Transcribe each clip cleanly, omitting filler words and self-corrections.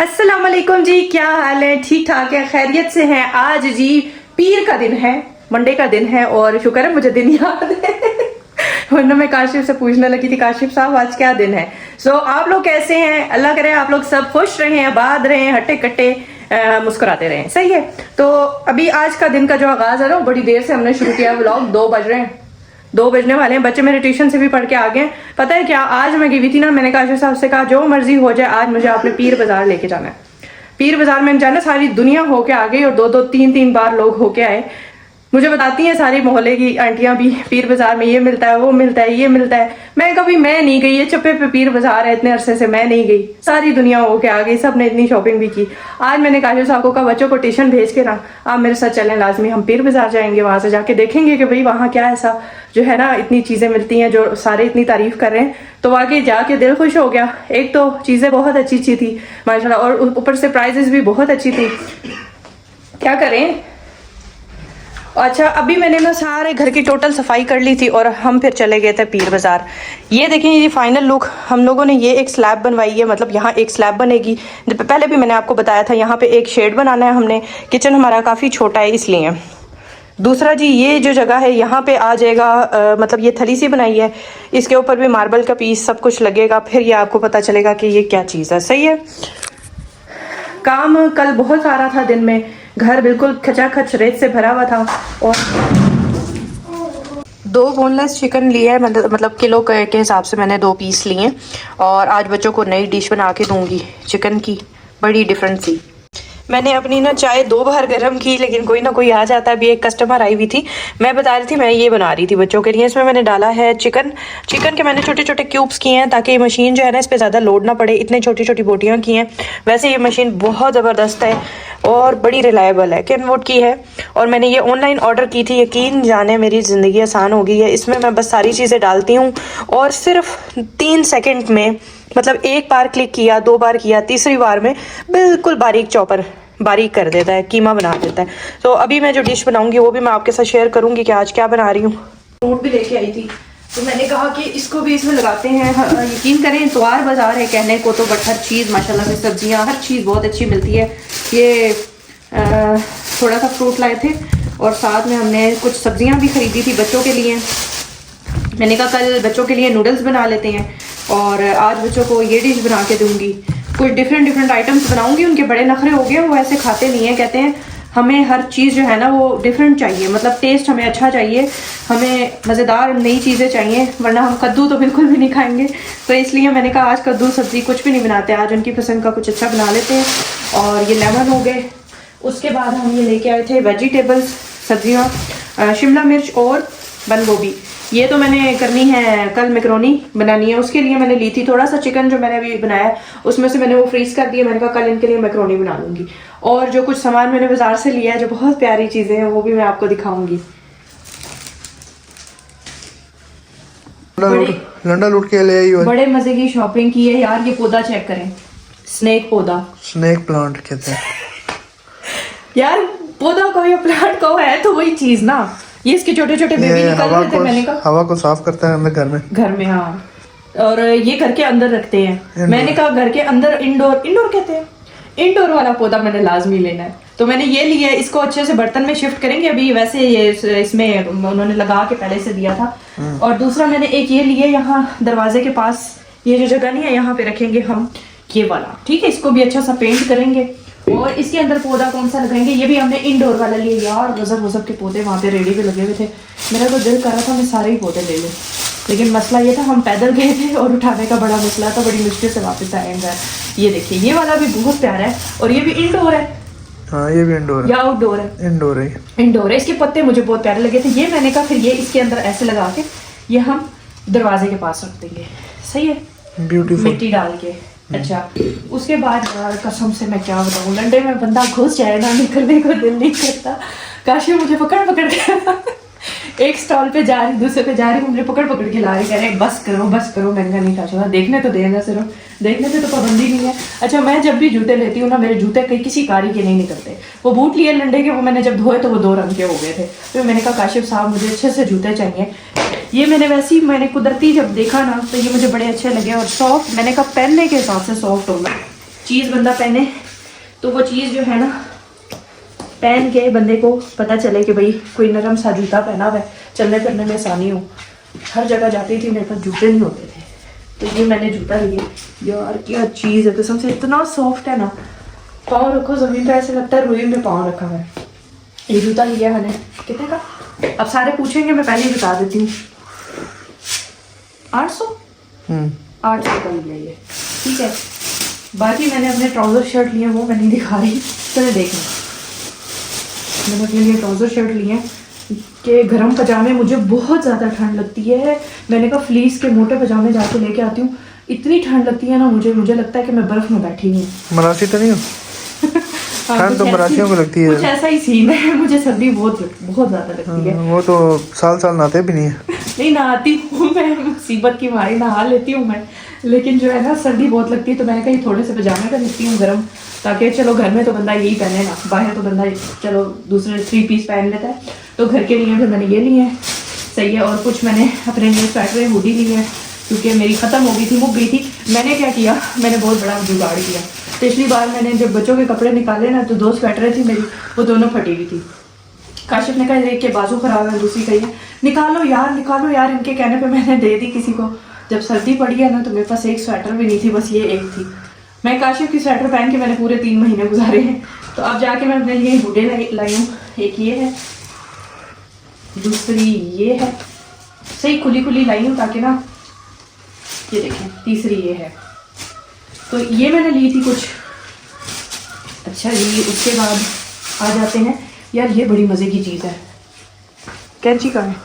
अस्सलाम वालेकुम जी, क्या हाल है? ठीक ठाक है, खैरियत से हैं? आज जी पीर का दिन है, मंडे का दिन है और शुक्र है मुझे दिन याद है वरना मैं काशिफ से पूछने लगी थी, काशिफ साहब आज क्या दिन है? आप लोग कैसे हैं? अल्लाह करे आप लोग सब खुश रहें, आबाद रहें, हट्टे कट्टे मुस्कुराते रहें। सही है। तो अभी आज का दिन का जो आगाज है ना, बड़ी देर से हमने शुरू किया व्लॉग। 2 बज रहे हैं, 2 बजने वाले हैं। बच्चे मेरे ट्यूशन से भी पढ़ के आ गए। पता है क्या, आज मैं गई हुई थी ना, मैंने काशिफ साहब से कहा जो मर्जी हो जाए, आज मुझे आपने पीर बाजार लेके जाना है। पीर बाजार में जाना, सारी दुनिया होके आ गई और 2-2 3-3 बार लोग होके आए। मुझे बताती हैं सारी मोहल्ले की आंटियां भी, पीर बाजार में ये मिलता है, वो मिलता है, ये मिलता है। मैं कभी मैं नहीं गई, ये चप्पे पे पीर बाजार है, इतने अरसे से मैं नहीं गई। सारी दुनिया होके आ गई, सब ने इतनी शॉपिंग भी की। आज मैंने काशिफ साहब को कहा बच्चों को ट्यूशन भेज के ना आप मेरे साथ चलें, लाजमी हम पीर बाजार जाएंगे, वहां से जाके देखेंगे कि भाई वहाँ क्या ऐसा जो है ना, इतनी चीजें मिलती हैं जो सारे इतनी तारीफ कर रहे हैं। तो वाकई जाके दिल खुश हो गया। एक तो चीजें बहुत अच्छी अच्छी थी माशाल्लाह, और ऊपर से प्राइजेस भी बहुत अच्छी थी। क्या करें। अच्छा, अभी मैंने ना सारे घर की टोटल सफाई कर ली थी और हम फिर चले गए थे पीर बाजार। ये देखें, ये फाइनल लुक। हम लोगों ने ये एक स्लैब बनवाई है, मतलब यहाँ एक स्लैब बनेगी। पहले भी मैंने आपको बताया था, यहाँ पे एक शेड बनाना है हमने। किचन हमारा काफ़ी छोटा है इसलिए। दूसरा जी, ये जो जगह है यहाँ पे आ जाएगा, मतलब ये थली सी बनाई है, इसके ऊपर भी मार्बल का पीस सब कुछ लगेगा। फिर ये आपको पता चलेगा कि ये क्या चीज़ है। सही है। काम कल बहुत सारा था दिन में, घर बिल्कुल खचाखच रेत से भरा हुआ था। और 2 बोनलेस चिकन लिए है, मतलब किलो के हिसाब से मैंने 2 पीस लिए। और आज बच्चों को नई डिश बना के दूंगी चिकन की, बड़ी डिफरेंट सी। मैंने अपनी ना चाय 2 बार गर्म की, लेकिन कोई ना कोई आ जाता है। अभी एक कस्टमर आई हुई थी, मैं बता रही थी मैं ये बना रही थी बच्चों के लिए। इसमें मैंने डाला है चिकन के मैंने छोटे छोटे क्यूब्स किए हैं, ताकि ये मशीन जो है ना, इस पर ज़्यादा लोड ना पड़े। इतने छोटी छोटी बोटियाँ की हैं। वैसे ये मशीन बहुत ज़बरदस्त है और बड़ी रिलायबल है, केनवुड की है। और मैंने ये ऑनलाइन ऑर्डर की थी। यकीन जाने मेरी ज़िंदगी आसान हो गई है। इसमें मैं बस सारी चीज़ें डालती हूँ और सिर्फ 3 सेकेंड में, मतलब 1 बार क्लिक किया, 2 बार किया, तीसरी बार में बिल्कुल बारीक चॉपर बारीक कर देता है, कीमा बना देता है। तो अभी मैं जो डिश बनाऊंगी वो भी मैं आपके साथ शेयर करूंगी कि आज क्या बना रही हूँ। फ्रूट भी लेके आई थी, तो मैंने कहा कि इसको भी इसमें लगाते हैं। यकीन करें इतवार बाजार है कहने को तो, बट हर चीज़ माशाल्लाह से, सब्जियाँ हर चीज़ बहुत अच्छी मिलती है। ये थोड़ा सा फ्रूट लाए थे और साथ में हमने कुछ सब्जियाँ भी खरीदी थी बच्चों के लिए। मैंने कहा कल बच्चों के लिए नूडल्स बना लेते हैं और आज बच्चों को ये डिश बना के दूंगी। कुछ डिफरेंट आइटम्स बनाऊंगी। उनके बड़े नखरे हो गए, वो ऐसे खाते नहीं है। कहते हैं हमें हर चीज़ जो है ना वो डिफरेंट चाहिए, मतलब टेस्ट हमें अच्छा चाहिए, हमें मज़ेदार नई चीज़ें चाहिए, वरना हम कद्दू तो बिल्कुल भी नहीं खाएंगे। तो इसलिए मैंने कहा आज कद्दू सब्ज़ी कुछ भी नहीं बनाते, आज उनकी पसंद का कुछ अच्छा बना लेते हैं। और ये लेमन हो गए। उसके बाद हम ये लेके आए थे वेजिटेबल्स, सब्जियाँ, शिमला मिर्च और बंद गोभी। ये तो मैंने करनी है, कल मैकरोनी बनानी है, उसके लिए मैंने ली थी। थोड़ा सा चिकन जो मैंने अभी बनाया उसमें से मैंने वो फ्रीज कर दिया। मैंने कहा कल इनके लिए मैकरोनी बना लूंगी। और जो कुछ सामान मैंने बाजार से लिया है जो बहुत प्यारी चीजें हैं, वो भी मैं आपको दिखाऊंगी। लंडा लूट के ले आई हो। बड़े मजे की शॉपिंग की है यार। ये पौधा चेक करें, स्नेक पौधा, स्नेक प्लांट कहते हैं यार। पौधा को या प्लांट को है तो वही चीज ना। ये इसके छोटे छोटे बेबी निकल रहे थे। मैंने कहा हवा को साफ करता है अंदर घर में। हाँ, और ये घर के अंदर रखते हैं। मैंने कहा घर के अंदर इंडोर कहते हैं, इंडोर वाला पौधा मैंने लाजमी लेना है। तो मैंने ये लिया है। इसको अच्छे से बर्तन में शिफ्ट करेंगे। अभी वैसे ये इसमें उन्होंने लगा के पहले से दिया था। और दूसरा मैंने एक ये लिया, यहाँ दरवाजे के पास ये जो जगह नहीं है, यहाँ पे रखेंगे हम ये वाला। ठीक है, इसको भी अच्छा सा पेंट करेंगे। और इसके अंदर पौधा कौन सा लगाएंगे, ये भी हमने इंडोर वाला लिया। यार गजब के पौधे वहाँ पे रेडी पे लगे हुए थे। मेरा तो दिल कर रहा था मैं सारे ही पौधे ले लूँ, लेकिन मसला ये था हम पैदल गए थे और उठाने का बड़ा मसला था। बड़ी मुश्किल से वापस आएंगे। ये देखिए, ये वाला भी बहुत प्यारा है और ये भी इंडोर है। हाँ, ये भी इंडोर है या आउटडोर है? इंडोर है। इसके पत्ते मुझे बहुत प्यारे लगे थे। ये मैंने कहा फिर ये इसके अंदर ऐसे लगा के ये हम दरवाजे के पास रख देंगे। सही है, ब्यूटीफुल, मिट्टी डाल के। अच्छा, उसके बाद यार कसम से मैं क्या बताऊँ, लंडे में बंदा घुस जाए ना, निकलने को दिल नहीं करता। काशी मुझे पकड़ के एक स्टॉल पे जा रही, दूसरे पे जा रही, मुझे पकड़ के ला रही, कह रहे बस करो महंगा नहीं था। चला देखने तो देगा, सिर्फ देखने से तो पाबंदी नहीं है। अच्छा, मैं जब भी जूते लेती हूँ ना, मेरे जूते कहीं किसी कारी के नहीं निकलते। वो बूट लिए लंडे के, वो मैंने जब धोए तो वो 2 रंग के हो गए थे। तो मैंने कहा काशिफ साहब मुझे अच्छे से जूते चाहिए। ये मैंने कुदरती जब देखा ना तो ये मुझे बड़े अच्छे लगे और सॉफ्ट। मैंने कहा पहनने के हिसाब से सॉफ्ट होगा। चीज़ बंदा पहने तो वो चीज़ जो है ना पहन के बंदे को पता चले कि भाई कोई नरम सा जूता पहना हुआ है, चलने फिरने में आसानी हो। हर जगह जाती थी मेरे पास जूते नहीं होते थे, तो ये मैंने जूता लिया। यार क्या चीज़ है, कसम से इतना सॉफ्ट है ना, पाँव रखो ज़मीन पे ऐसे लगता है रुई में पाँव रखा हुआ है। ये जूता लिया मैंने, कितने का? अब सारे पूछेंगे, मैं पहले ही बता देती हूँ, 800 800 का लिया ये, ठीक है। बाकी मैंने अपने ट्राउज़र शर्ट लिए, वो मैं नहीं दिखा रही, चले देख लें। मैंने अपने लिए ट्राउज़र शर्ट लिए कि गर्म पजामे, मुझे बहुत ज़्यादा ठंड लगती है। मैंने कहा फ्लीस के मोटे पजामे जाके लेके आती हूँ, इतनी ठंड लगती है ना मुझे लगता है कि मैं बर्फ़ में बैठी हूँ। मरासी तो नहीं हो? ठंड तो मराठियों को लगती है। कुछ ऐसा ही सीन है, मुझे सर्दी बहुत ज़्यादा लगती है। वो तो साल नहाते भी नहीं है। नहीं नहाती हूँ मैं, मुसीबत की मारी नहा लेती हूँ मैं, लेकिन जो है ना सर्दी बहुत लगती है, तो मैंने कहा थोड़े से पजामे का लेती हूँ गर्म, ताकि चलो घर में तो बंदा यही पहने ना, बाहर तो बंदा चलो दूसरे 3 पीस पहन लेता है, तो घर के लिए फिर मैंने ये लिए हैं, सही है। और कुछ मैंने अपने लिए स्वेटर हुडी ली है, क्योंकि मेरी ख़त्म हो गई थी, मुक गई थी। मैंने क्या किया, मैंने बहुत बड़ा जुगाड़ किया। पिछली बार मैंने जब बच्चों के कपड़े निकाले ना, तो 2 स्वेटरें थी मेरी, वो दोनों फटी हुई थी। काशिफ ने कहा देख के बाजू खराब है, दूसरी कही है निकालो यार, इनके कहने पे मैंने दे दी किसी को। जब सर्दी पड़ी है ना, तो मेरे पास एक स्वेटर भी नहीं थी, बस ये एक थी। मैं काशिफ की स्वेटर पहन के मैंने पूरे 3 महीने गुजारे हैं। तो अब जाके मैं अपने लिए हुडे लाई हूँ, एक ये है, दूसरी ये है, सही खुली लाई हूँ ताकि ना, ये देखें, तीसरी ये है। तो ये मैंने ली थी कुछ। अच्छा ये उसके बाद आ जाते हैं, यार ये बड़ी मज़े की चीज़ है, कैंची कहाँ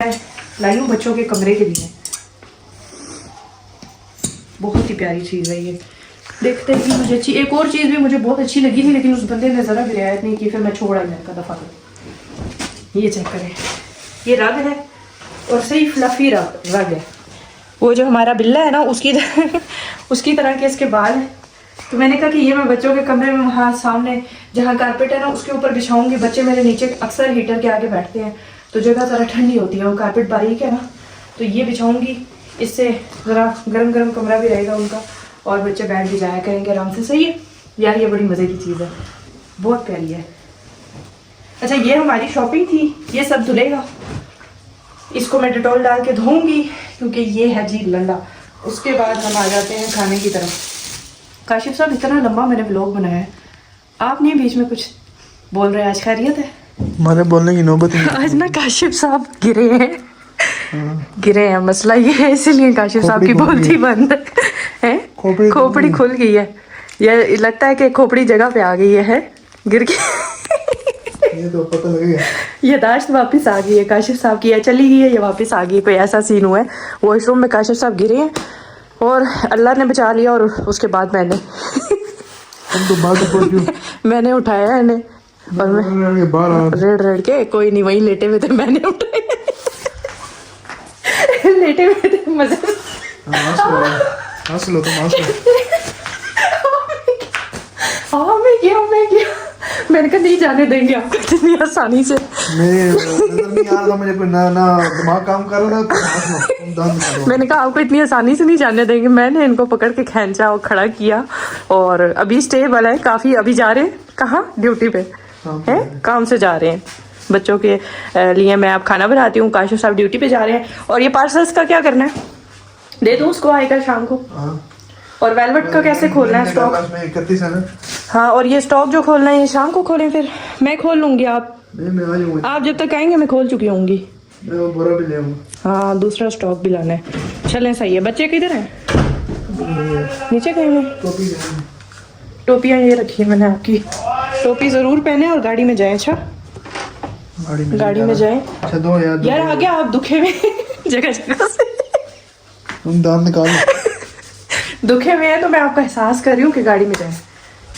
है? लाई हूँ बच्चों के कमरे के लिए, बहुत ही प्यारी चीज़ है ये। देखते हैं कि मुझे अच्छी, एक और चीज़ भी मुझे बहुत अच्छी लगी थी, लेकिन उस बंदे ने ज़रा भी रियायत नहीं की, फिर मैं छोड़ा ही मैंने दफ़ा को। ये चेक करें, ये रग है और सही फ्लफी रग है। वो जो हमारा बिल्ला है ना, उसकी तरह के इसके बाल हैं। तो मैंने कहा कि ये मैं बच्चों के कमरे में वहाँ सामने जहाँ कारपेट है ना, उसके ऊपर बिछाऊंगी। बच्चे मेरे नीचे अक्सर हीटर के आगे बैठते हैं, तो जगह ज़रा ठंडी होती है, वो कारपेट बारीक है ना, तो ये बिछाऊंगी। इससे ज़रा गरम कमरा भी रहेगा उनका, और बच्चे बैठ भी जाया करेंगे आराम से। सही है यार, ये बड़ी मज़े की चीज़ है, बहुत प्यारी है। अच्छा ये हमारी शॉपिंग थी, ये सब धुलेगा, इसको मैं डिटॉल डाल के धोऊंगी, क्योंकि ये है जी लंडा। उसके बाद हम आ जाते हैं खाने की तरफ। काशिफ साहब इतना लंबा मैंने व्लॉग बनाया है, आप नहीं बीच में कुछ बोल रहे हैं? आज खैरियत है? हमारे बोलने की नौबत ही नहीं। आज ना काशिफ साहब गिरे हैं, मसला ये है, इसीलिए काशिफ साहब की बोलती बंद है। खोपड़ी खुल गई है, ये लगता है कि खोपड़ी जगह पे आ गई है गिर के। ये तो पता लगेगा। ये दाश्त वापस आ गई है काशिफ साहब की, चली गई है, ये वापस आ गई। कोई ऐसा सीन हुआ है, वॉशरूम में काशिफ साहब गिरे हैं और अल्लाह ने बचा लिया, और उसके बाद मैंने मैंने उठाया है इन्हें, और मैं रेड के कोई नहीं, वहीं लेटे हुए थे, मैंने उठाया। लेटे हुए थे, मजे हंस लो तुम, मैं किया मैंने कहा नहीं जाने देंगे आपको इतनी आसानी से। नहीं आ रहा मुझे, कोई ना दिमाग काम कर रहा था। मैंने कहा आपको इतनी आसानी से नहीं जाने देंगे। मैंने इनको पकड़ के खींचा और खड़ा किया, और अभी स्टेबल है काफ़ी। अभी जा रहे हैं कहाँ? ड्यूटी पे है, काम से जा रहे हैं। बच्चों के लिए मैं अब खाना बनाती हूँ, काशिफ साहब ड्यूटी पे जा रहे हैं। और ये पार्सल्स का क्या करना है? दे दो उसको, आएगा शाम को। और वेलवेट का कैसे खोलना है स्टॉक? 31 है ना। हाँ, और ये स्टॉक जो खोलना है ये शाम को खोलें, फिर मैं खोल लूँगी। मैं आप जब तक आएंगे मैं खोल चुकी होंगी। मैं वो बोरा भी ले आऊँगा। हाँ, दूसरा स्टॉक भी लाना है। चलें, सही है। बच्चे किधर हैं? नीचे कहीं में। टोपियाँ ये रखी है मैंने आपकी। टोपी ज़रूर पहने और गाड़ी में जाएं। अच्छा, गाड़ी में जाएं। अच्छा दो यार आ गया आप दुखे में जगह से तुम दांत निकालो। दुखे में है तो मैं आपका एहसास कर रही हूँ कि गाड़ी में जाएं।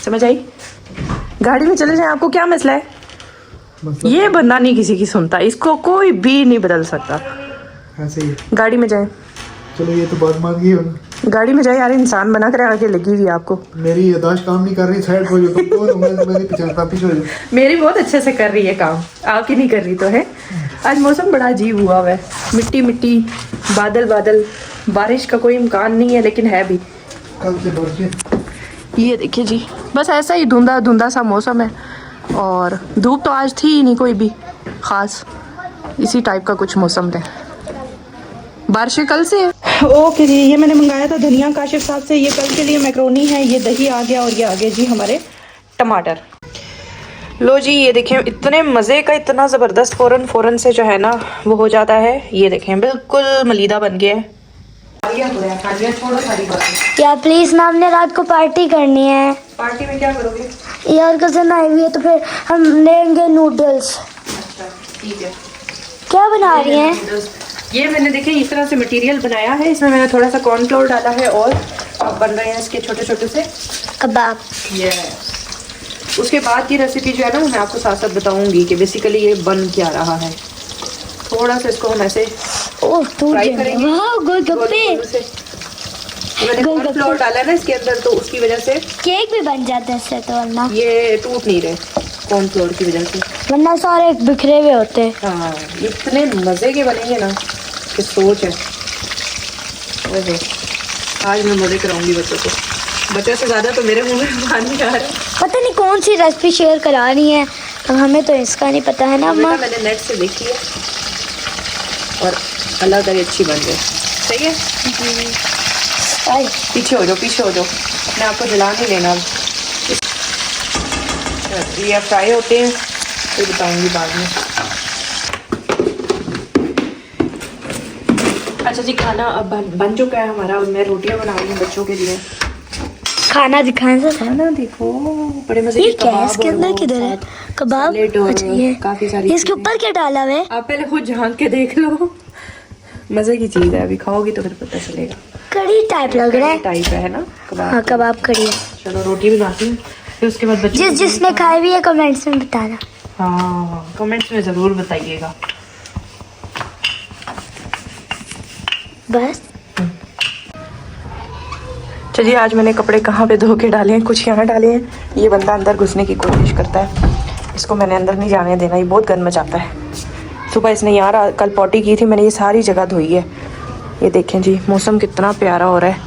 समझ आई? गाड़ी में चले जाएं। आपको क्या मसला है? ये बंदा नहीं किसी की सुनता, इसको कोई भी नहीं बदल सकता। ऐसे ही गाड़ी में जाएं। चलो ये तो बात मान गई हो। गाड़ी में जाए यार, इंसान बना कर आके लगी हुई आपको। मेरी यादाश्त काम नहीं कर रही, साइड हो जाओ। तुम कौन हो? मेरी पीछे हो जाओ। मेरी बहुत अच्छे से कर रही है काम, आपकी नहीं कर रही तो है। आज मौसम बड़ा अजीब हुआ है, मिट्टी मिट्टी, बादल बादल, बारिश का कोई इम्कान नहीं है, लेकिन है भी। कल से बरसे। ये देखिए जी, बस ऐसा ही धुंधा धुंधा सा मौसम है और धूप तो आज थी ही नहीं कोई भी खास, इसी टाइप का कुछ मौसम है। बारिश कल से है। ओके जी, ये मैंने मंगाया था धनिया काशिफ साहब से, ये कल के लिए मैक्रोनी है, ये दही आ गया और ये आ गए जी हमारे टमाटर। लो जी, ये देखें इतने मज़े का, इतना ज़बरदस्त फ़ौरन से जो है ना वो हो जाता है। ये देखें बिल्कुल मलीदा बन गया है। यार प्लीज ना, हमने रात को पार्टी करनी है। पार्टी में क्या करोगे? यार कज़न आई हुई है तो फिर हम लेंगे नूडल्स। अच्छा ठीक है। क्या बना रही हैं? ये मैंने देखे इस तरह से मटेरियल बनाया है, इसमें मैंने थोड़ा सा कॉर्नफ्लोर डाला है और बन रहे हैं इसके छोटे छोटे से कबाब। उसके बाद की रेसिपी जो है ना वो मैं आपको साथ साथ बताऊंगी कि बेसिकली ये बन क्या रहा है। थोड़ा सा इसको हम ऐसे ओह फ्राई करेंगे। वाह, गोलगप्पे। मैंने कॉर्नफ्लोर डाला है ना इसके अंदर, तो उसकी वजह से केक भी बन जाते हैं इससे तो, वरना ये टूट नहीं रहे कॉर्नफ्लोर की वजह से, वरना सारे बिखरे हुए होते। हाँ इतने मज़े के बनेंगे ना कि सोच है। ओहो, आज मैं मज़े कराऊंगी बच्चों को, बच्चों से ज़्यादा तो मेरे मुंह में पानी आ रहा है। पता नहीं कौन सी रेसिपी शेयर करा रही है, अब हमें तो इसका नहीं पता है ना अम्मा। मैंने नेट से देखी है और अल्लाह करे अच्छी बन जाए। सही है, पीछे हो जाओ, पीछे हो जाओ, अपने आपको जला नहीं लेना। अब ये फ्राई होते हैं फिर बताऊंगी बाद में। अच्छा जी, खाना अब बन चुका है हमारा और मैं रोटियां बना रही हूँ बच्चों के लिए। खाना दिखाएं सर। खाना देखो, बड़े मजे ये के क्या है कबाब इसके और अंदर? वो किधर है साथ कबाब? सैलेड और अच्छा ये काफी सारी इसके ऊपर क्या डाला हुआ है? आप पहले खुद झांक के देख लो, मजे की चीज है, अभी खाओगी तो फिर पता चलेगा। कड़ी टाइप लग रहा है। टाइप है ना कबाब। हाँ कबाब कड़ी है। चलो रोटी बनाती हूँ, फिर उसके बाद बच्चों जिसने खाई हुई है कमेंट्स में बताना। हाँ कमेंट्स में ज़रूर बताइएगा। बस चलिए, आज मैंने कपड़े कहाँ पे धो के डाले हैं, कुछ यहाँ डाले हैं। ये बंदा अंदर घुसने की कोशिश करता है, इसको मैंने अंदर नहीं जाने देना, ये बहुत गंद मचाता है। सुबह इसने यार कल पॉटी की थी, मैंने ये सारी जगह धोई है। ये देखें जी, मौसम कितना प्यारा हो रहा है,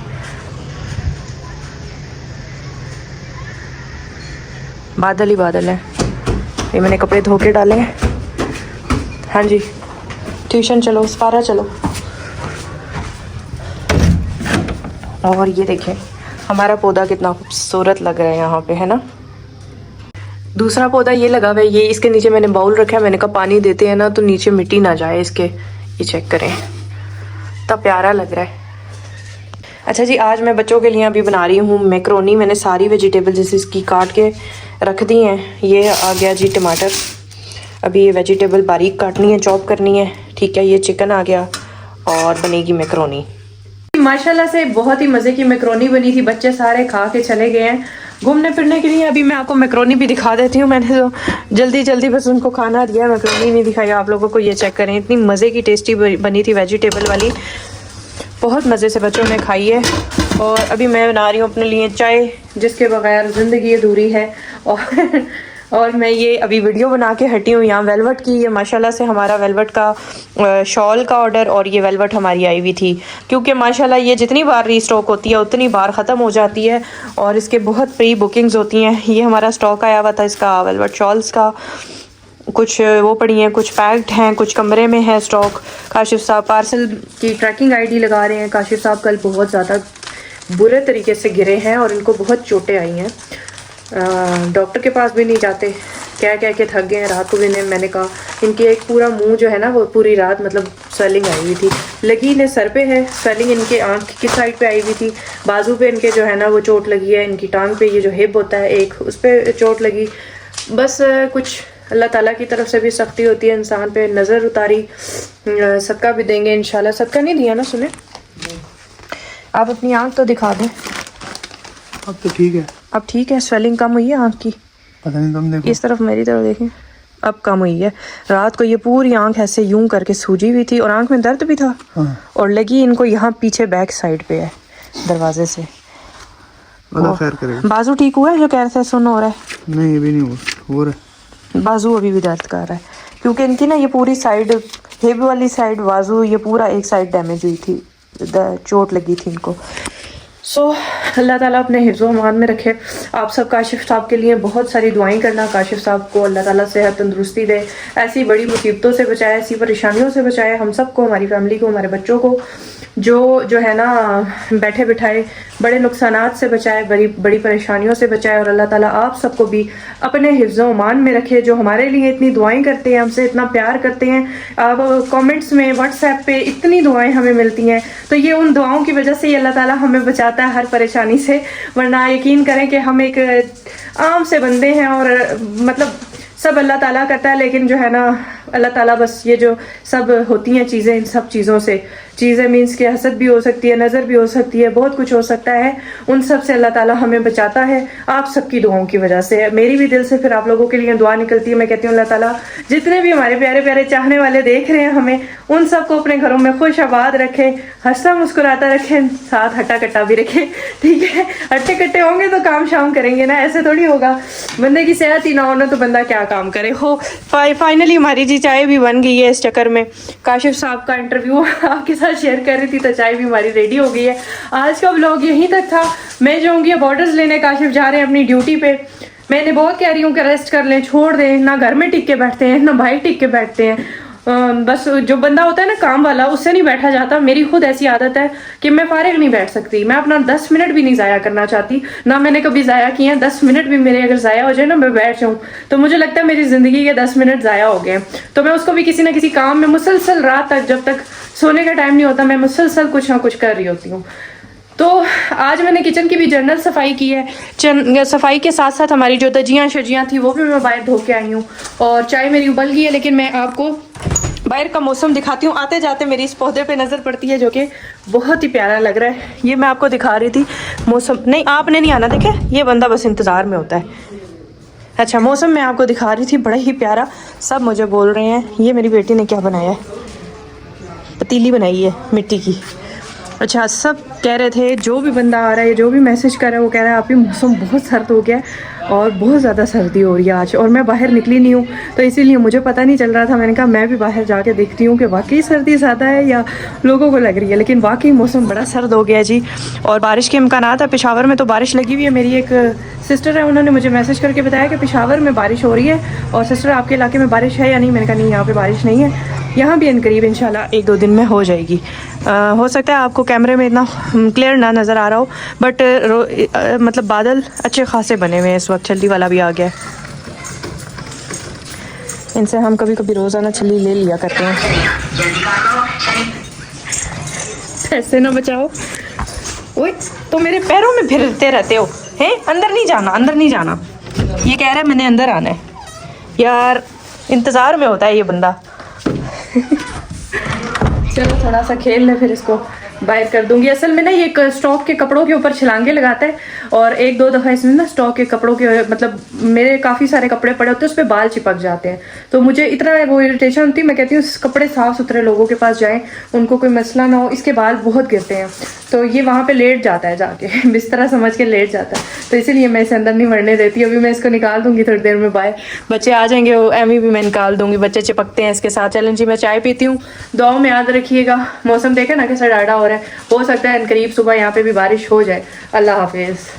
बादल ही बादल है। ये मैंने कपड़े धो के डाले हैं। हाँ जी, ट्यूशन चलो, स्पारा चलो। और ये देखें हमारा पौधा कितना खूबसूरत लग रहा है यहाँ पे, है ना। दूसरा पौधा ये लगा हुआ है, ये इसके नीचे मैंने बाउल रखा है, मैंने कहा पानी देते हैं ना तो नीचे मिट्टी ना जाए इसके। ये चेक करें, इतना प्यारा लग रहा है। अच्छा जी, आज मैं बच्चों के लिए अभी बना रही हूँ मैक्रोनी। मैंने सारी वेजिटेबल जैसे इसकी काट के रख दी हैं। ये आ गया जी टमाटर, अभी ये वेजिटेबल बारीक काटनी है, चॉप करनी है। ठीक है, ये चिकन आ गया और बनेगी मैक्रोनी। माशाल्लाह से बहुत ही मज़े की मैक्रोनी बनी थी, बच्चे सारे खा के चले गए हैं घूमने फिरने के लिए। अभी मैं आपको मैक्रोनी भी दिखा देती हूँ, मैंने तो जल्दी जल्दी बस उनको खाना दिया, मैक्रोनी नहीं दिखाई आप लोगों को। ये चेक करें, इतनी मज़े की टेस्टी बनी थी वेजिटेबल वाली, बहुत मज़े से बच्चों ने खाई है। और अभी मैं बना रही हूँ अपने लिए चाय, जिसके बगैर ज़िंदगी अधूरी है। और मैं ये अभी वीडियो बना के हटी हूँ यहाँ वेलवेट की। ये माशाल्लाह से हमारा वेलवेट का शॉल का ऑर्डर, और ये वेलवेट हमारी आई हुई थी, क्योंकि माशाल्लाह ये जितनी बार रीस्टॉक होती है उतनी बार ख़त्म हो जाती है और इसके बहुत प्री बुकिंग्स होती हैं। ये हमारा स्टॉक आया हुआ था इसका वेलवेट शॉल्स का, कुछ वो पड़ी हैं, कुछ पैक्ड हैं, कुछ कमरे में है स्टॉक। काशिफ साहब पार्सल की ट्रैकिंग आईडी लगा रहे हैं। काशिफ साहब कल बहुत ज़्यादा बुरे तरीके से गिरे हैं और इनको बहुत चोटें आई हैं। डॉक्टर के पास भी नहीं जाते, कह के थक गए हैं। रात को भी मैंने कहा, इनके एक पूरा मुंह जो है ना वो पूरी रात मतलब स्वेलिंग आई हुई थी, लगी इन्हें सर पे है स्वेलिंग, इनके आँख की साइड पे आई हुई थी, बाजू पे इनके जो है ना वो चोट लगी है, इनकी टांग पे ये जो हिप होता है एक, उस पर चोट लगी। बस कुछ अल्लाह ताला की तरफ से भी सख्ती होती है इंसान पे, नज़र उतारी। सदका भी देंगे इंशाल्लाह। सदका नहीं दिया ना? सुने आप अपनी आँख तो दिखा दें। अब तो ठीक है, अब ठीक है, स्वेलिंग कम हुई है आँख की। पता नहीं, तुम देखो इस तरफ, मेरी तरफ देखें, अब कम हुई है। रात को ये पूरी आँख ऐसे यूं करके सूजी हुई थी और आँख में दर्द भी था। हाँ। और लगी इनको यहाँ पीछे बैक साइड पे है दरवाजे से। अल्लाह खैर करे। बाजू ठीक हुआ है जो कह रहे थे सुन हो रहा है? नहीं अभी नहीं हो रहा है, बाजू अभी भी दर्द कर रहा है, क्योंकि इनकी ना ये पूरी साइड, हिप वाली साइड, बाजू, ये पूरा एक साइड डैमेज हुई थी, चोट लगी थी इनको। सो अल्लाह ताला अपने हिफ्ज़ व अमान में रखे। आप सब काशिफ साहब के लिए बहुत सारी दुआएं करना, काशिफ साहब को अल्लाह ताला सेहत तंदुरुस्ती दे, ऐसी बड़ी मुसीबतों से बचाए, ऐसी परेशानियों से बचाए हम सबको, हमारी फैमिली को, हमारे बच्चों को, जो है ना बैठे बिठाए बड़े नुकसानात से बचाए, बड़ी परेशानियों से बचाए। और अल्लाह ताला आप सबको भी अपने हिफ्ज़ व अमान में रखे, जो हमारे लिए इतनी दुआएं करते हैं, हमसे इतना प्यार करते हैं। अब कमेंट्स में व्हाट्सएप पे इतनी दुआएं हमें मिलती हैं, तो ये उन दुआओं की वजह से ही अल्लाह ताला हमें बचाता है हर परेशानी से। वरना यकीन करें कि हम एक आम से बंदे हैं और मतलब सब अल्लाह ताला करता है, लेकिन जो है ना अल्लाह ताला बस ये जो सब होती हैं चीज़ें, इन सब चीज़ों से, चीज़ें मीन्स कि हसद भी हो सकती है, नज़र भी हो सकती है, बहुत कुछ हो सकता है, उन सब से अल्लाह ताला हमें बचाता है आप सबकी दुआओं की वजह से। मेरी भी दिल से फिर आप लोगों के लिए दुआ निकलती है। मैं कहती हूँ अल्लाह ताला जितने भी हमारे प्यारे प्यारे चाहने वाले देख रहे हैं हमें, उन सबको अपने घरों में खुश आबाद रखे, हंसता मुस्कुराता रखें, साथ हट्टा कट्टा भी रखे, ठीक है। हट्टे कट्टे होंगे तो काम शाम करेंगे ना, ऐसे थोड़ी होगा। बंदे की सेहत ही ना हो ना तो बंदा क्या काम करे। हो फाइनली हमारी जी चाय भी बन गई है। इस चक्कर में काशिफ साहब का इंटरव्यू आपके साथ शेयर कर रही थी, तो चाय भी हमारी रेडी हो गई है। आज का व्लॉग यहीं तक था। मैं जाऊंगी अब ऑर्डर्स लेने, काशिफ जा रहे हैं अपनी ड्यूटी पे। मैंने बहुत कह रही हूँ कि रेस्ट कर लें, छोड़ दें, ना घर में टिक के बैठते हैं ना भाई टिक के बैठते हैं। बस जो बंदा होता है ना काम वाला, उससे नहीं बैठा जाता। मेरी खुद ऐसी आदत है कि मैं फारिग नहीं बैठ सकती, मैं अपना 10 मिनट भी नहीं ज़ाया करना चाहती, ना मैंने कभी ज़ाया किए हैं। 10 मिनट भी मेरे अगर ज़ाया हो जाए ना, मैं बैठ जाऊँ तो मुझे लगता है मेरी ज़िंदगी के 10 मिनट ज़ाया हो गए। तो मैं उसको भी किसी ना किसी काम में मुसलसल रात तक, जब तक सोने का टाइम नहीं होता, मैं मुसलसल कुछ ना कुछ कर रही होती हूँ। तो आज मैंने किचन की भी जनरल सफाई की है। सफाई के साथ साथ हमारी जो दजियाँ शजियाँ थी वो भी मैं बाहर धो के आई हूँ, और चाय मेरी उबल गई है। लेकिन मैं आपको बाहर का मौसम दिखाती हूँ। आते जाते मेरी इस पौधे पे नज़र पड़ती है जो कि बहुत ही प्यारा लग रहा है। ये मैं आपको दिखा रही थी मौसम। नहीं, आपने नहीं आना, देखे ये बंदा बस इंतज़ार में होता है। अच्छा, मौसम मैं आपको दिखा रही थी, बड़ा ही प्यारा। सब मुझे बोल रहे हैं ये मेरी बेटी ने क्या बनाया है, पतीली बनाई है मिट्टी की। अच्छा, सब कह रहे थे, जो भी बंदा आ रहा है, जो भी मैसेज कर रहा है, वो कह रहा है आप ही मौसम बहुत सर्द हो गया है और बहुत ज़्यादा सर्दी हो रही है आज। और मैं बाहर निकली नहीं हूँ, तो इसीलिए मुझे पता नहीं चल रहा था। मैंने कहा मैं भी बाहर जाके देखती हूँ कि वाकई सर्दी ज़्यादा है या लोगों को लग रही है। लेकिन वाकई मौसम बड़ा सर्द हो गया जी, और बारिश के इम्कानात है। पेशावर में तो बारिश लगी हुई है। मेरी एक सिस्टर है, उन्होंने मुझे मैसेज करके बताया कि पेशावर में बारिश हो रही है। और सिस्टर, आपके इलाके में बारिश है या नहीं? मैंने कहा नहीं, यहाँ पर बारिश नहीं है, यहाँ भी इनकरीब इंशाल्लाह 1-2 दिन में हो जाएगी। हो सकता है आपको कैमरे में इतना क्लियर ना नज़र आ रहा हो, बट मतलब बादल अच्छे खासे बने हुए हैं इस वक्त। छल्ली वाला भी आ गया है। इनसे हम कभी कभी रोज़ाना छल्ली ले लिया करते हैं। ऐसे ना बचाओ। ओए, तो मेरे पैरों में फिरते रहते हो हैं? अंदर नहीं जाना, अंदर नहीं जाना। ये कह रहा है मैंने अंदर आना है। यार इंतज़ार में होता है ये बंदा। चलो थोड़ा सा खेल ले, फिर इसको बाहर कर दूंगी। असल में ना ये स्टॉक के कपड़ों के ऊपर छलांगे लगाता है, और 1-2 दफ़ा इसमें ना स्टॉक के कपड़ों के, मतलब मेरे काफ़ी सारे कपड़े पड़े होते हैं, उस पर बाल चिपक जाते हैं। तो मुझे इतना वो इरिटेशन होती है। मैं कहती हूँ कपड़े साफ़ सुथरे लोगों के पास जाएं, उनको कोई मसला ना हो। इसके बाल बहुत गिरते हैं, तो ये वहाँ पे लेट जाता है जाके, बिस्तरा समझ के लेट जाता है। तो इसीलिए मैं इसे अंदर नहीं मरने देती। अभी मैं इसको निकाल दूंगी थोड़ी देर में बाहर, बच्चे आ जाएंगे, वो एमी भी मैं निकाल दूंगी, बच्चे चिपकते हैं इसके साथ। चलें जी, मैं चाय पीती हूँ। दुआओं में याद रखिएगा। मौसम देखे ना कैसा डाढ़ा हो रहा है, हो सकता है इनकरीब सुबह यहाँ पे भी बारिश हो जाए। अल्लाह हाफिज़।